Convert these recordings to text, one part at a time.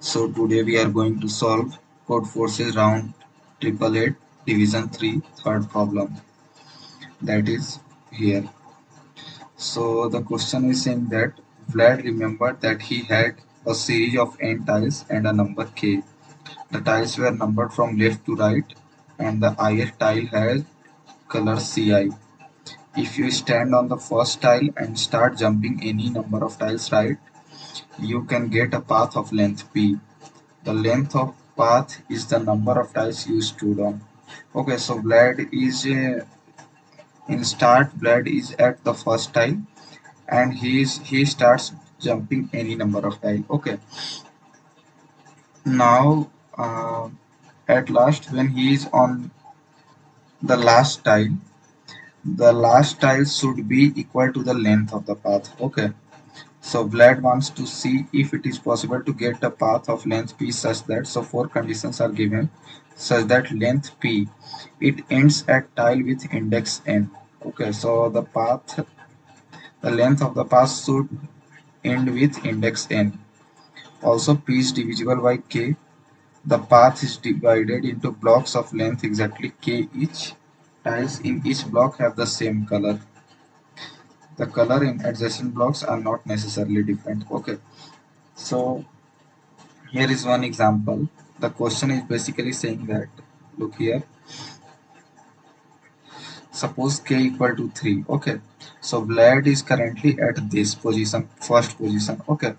So today we are going to solve Codeforces round 888 division 3 third problem, that is here. So the question is saying that Vlad remembered that he had a series of n tiles and a number k. The tiles were numbered from left to right and the ith tile has color Ci. If you stand on the first tile and start jumping any number of tiles right, you can get a path of length p. The length of path is the number of tiles you stood on. Okay, so Vlad is in start. Vlad is at the first tile and he starts jumping any number of tile. Okay, now at last when he is on the last tile should be equal to the length of the path. Okay, so Vlad wants to see if it is possible to get a path of length p such that, so four conditions are given such that length p, it ends at tile with index n. Okay, so the length of the path should end with index n. Also p is divisible by k. The path is divided into blocks of length exactly k each. Tiles in each block have the same color. The color in adjacent blocks are not necessarily different. Okay, so here is one example. The question is basically saying that, look here, suppose k equal to 3. Okay, so Vlad is currently at this position, first position. Okay,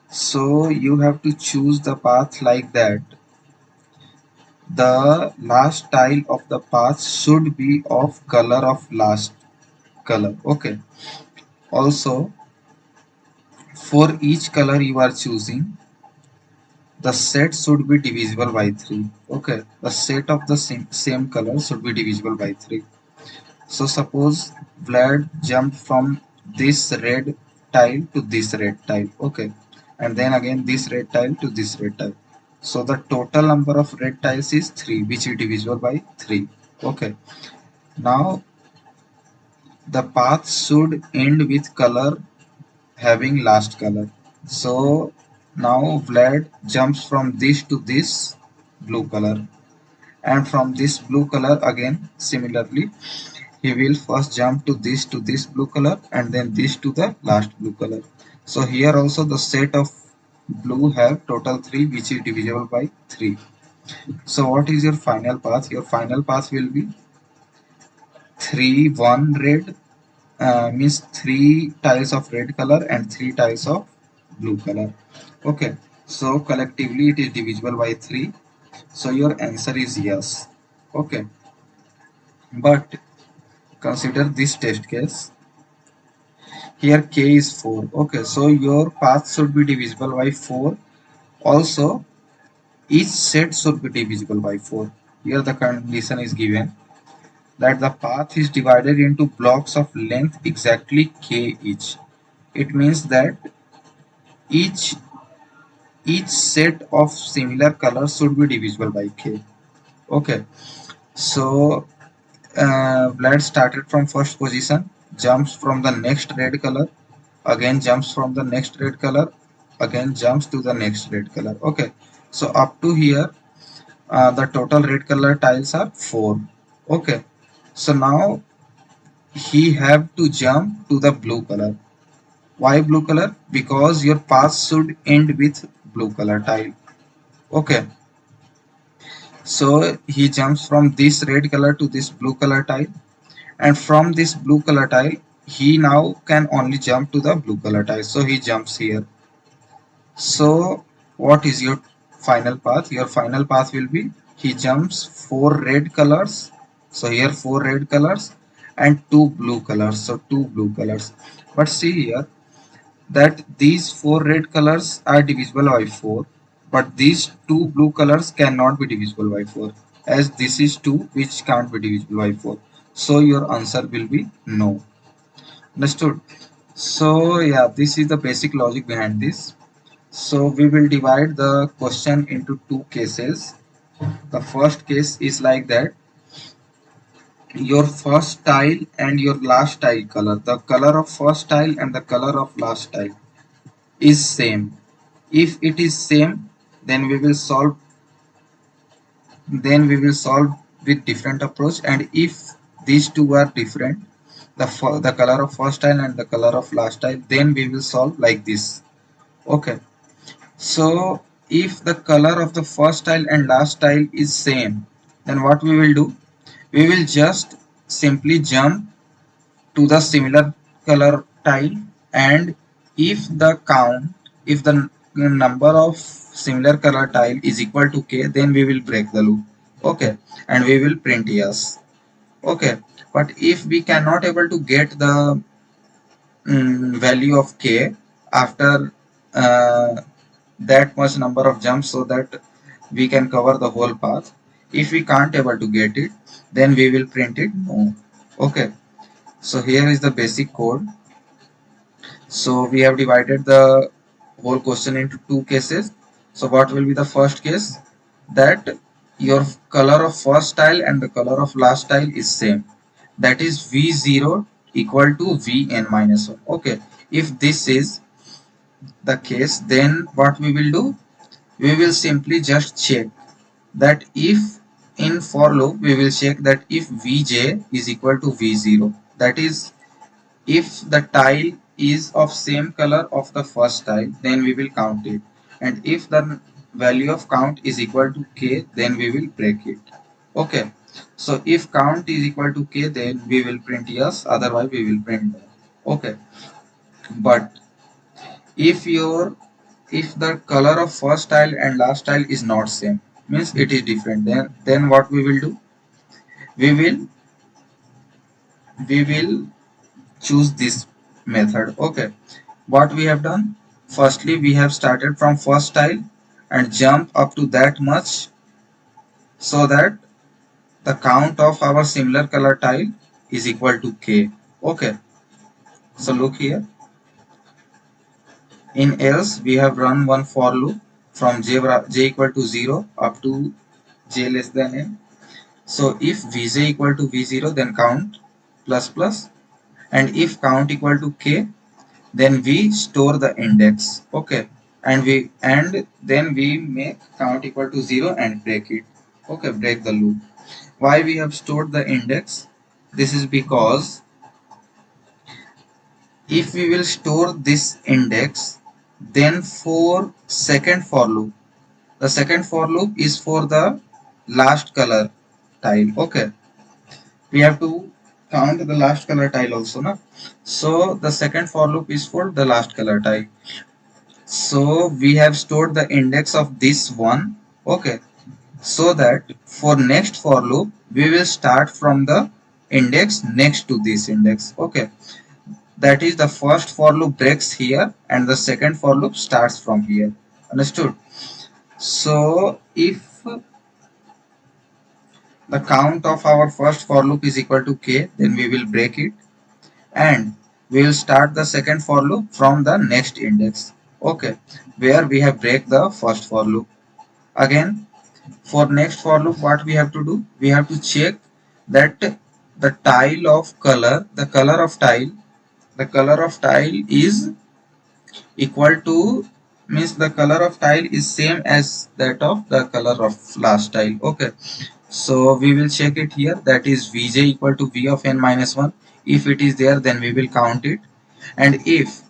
so you have to choose the path like that. The last tile of the path should be of color of last color. Okay, also for each color you are choosing, the set should be divisible by 3. Okay, the set of the same color should be divisible by 3. So suppose Vlad jumped from this red tile to this red tile. Okay, and then again this red tile to this red tile. So the total number of red tiles is 3, which is divisible by 3. Okay, now the path should end with color having last color. So now Vlad jumps from this to this blue color, and from this blue color again similarly he will first jump to this blue color and then this to the last blue color. So here also the set of blue have total 3, which is divisible by 3. So what is your final path? Your final path will be 3 1 red, means 3 tiles of red color and 3 tiles of blue color. Okay, so collectively it is divisible by 3. So your answer is yes. Okay, but consider this test case. Here k is 4. Okay, so your path should be divisible by 4. Also each set should be divisible by 4. Here the condition is given that the path is divided into blocks of length exactly k each. It means that each set of similar colors should be divisible by k. Okay, so Vlad started from first position, jumps from the next red color, again jumps from the next red color, again jumps to the next red color. Okay, so up to here the total red color tiles are 4. Okay, so now he have to jump to the blue color. Why blue color? Because your path should end with blue color tile. Okay, so he jumps from this red color to this blue color tile, and from this blue color tile he now can only jump to the blue color tile, so he jumps here. So what is your final path? Your final path will be he jumps 4 red colors, so here 4 red colors and 2 blue colors, so 2 blue colors. But see here that these 4 red colors are divisible by 4, but these 2 blue colors cannot be divisible by 4, as this is 2 which can't be divisible by 4. So your answer will be no. Understood? So yeah, this is the basic logic behind this. So we will divide the question into two cases. The first case is like that: your first tile and your last tile color, the color of first tile and the color of last tile is same. If it is same, then we will solve with different approach. And if these two are different, the color of first tile and the color of last tile, then we will solve like this. Okay, so if the color of the first tile and last tile is same, then what we will do, we will just simply jump to the similar color tile, and if the count, if the number of similar color tile is equal to k, then we will break the loop. Okay, and we will print yes. Okay, but if we cannot able to get the value of k after uh, that much number of jumps so that we can cover the whole path, if we can't able to get it, then we will print it no. Okay, so here is the basic code. So we have divided the whole question into two cases. So what will be the first case? That your color of first tile and the color of last tile is same. That is V0 equal to Vn minus 1. Okay. If this is the case, then what we will do? We will simply just check that if in for loop, we will check that if Vj is equal to V0. That is, if the tile is of same color of the first tile, then we will count it. And if the value of count is equal to k, then we will break it. Okay. So if count is equal to k, then we will print yes, otherwise we will print no. Okay. But if the color of first tile and last tile is not same, means it is different, then what we will do? We will choose this method. Okay, what we have done, firstly we have started from first tile and jump up to that much so that the count of our similar color tile is equal to k. Okay, so look here, in else we have run one for loop from j equal to 0 up to j less than n. So if vj equal to v0, then count plus plus, and if count equal to k, then we store the index. Okay, and then we make count equal to 0 and break it. Okay, break the loop. Why we have stored the index? This is because if we will store this index, then for second for loop, the second for loop is for the last color tile. Okay, we have to count the last color tile also, na? So the second for loop is for the last color tile. So we have stored the index of this one. Okay, so that for next for loop we will start from the index next to this index. Okay, that is the first for loop breaks here and the second for loop starts from here. Understood? So if the count of our first for loop is equal to k, then we will break it and we will start the second for loop from the next index. Okay, where we have break the first for loop. Again, for next for loop, what we have to do? We have to check that the tile of color, the color of tile is equal to, means the color of tile is same as that of the color of last tile. Okay, so we will check it here, that is vj equal to v of n minus 1. If it is there, then we will count it, and if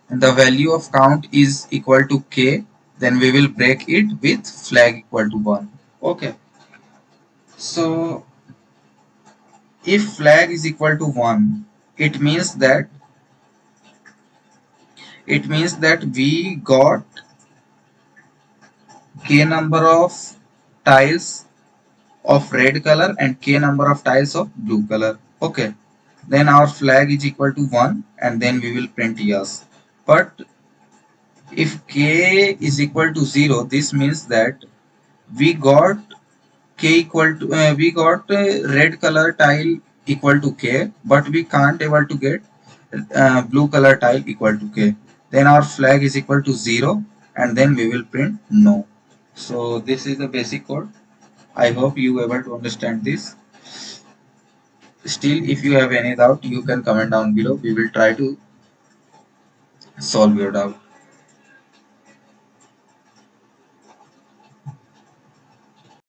the value of count is equal to k, then we will break it with flag equal to 1. Okay, so if flag is equal to 1, it means that we got k number of tiles of red color and k number of tiles of blue color. Okay, then our flag is equal to 1 and then we will print yes. But if k is equal to 0, this means that we got we got red color tile equal to k, but we can't able to get blue color tile equal to k. Then our flag is equal to 0 and then we will print no. So this is the basic code. I hope you able to understand this. Still, if you have any doubt, you can comment down below. We will try to solve your doubt.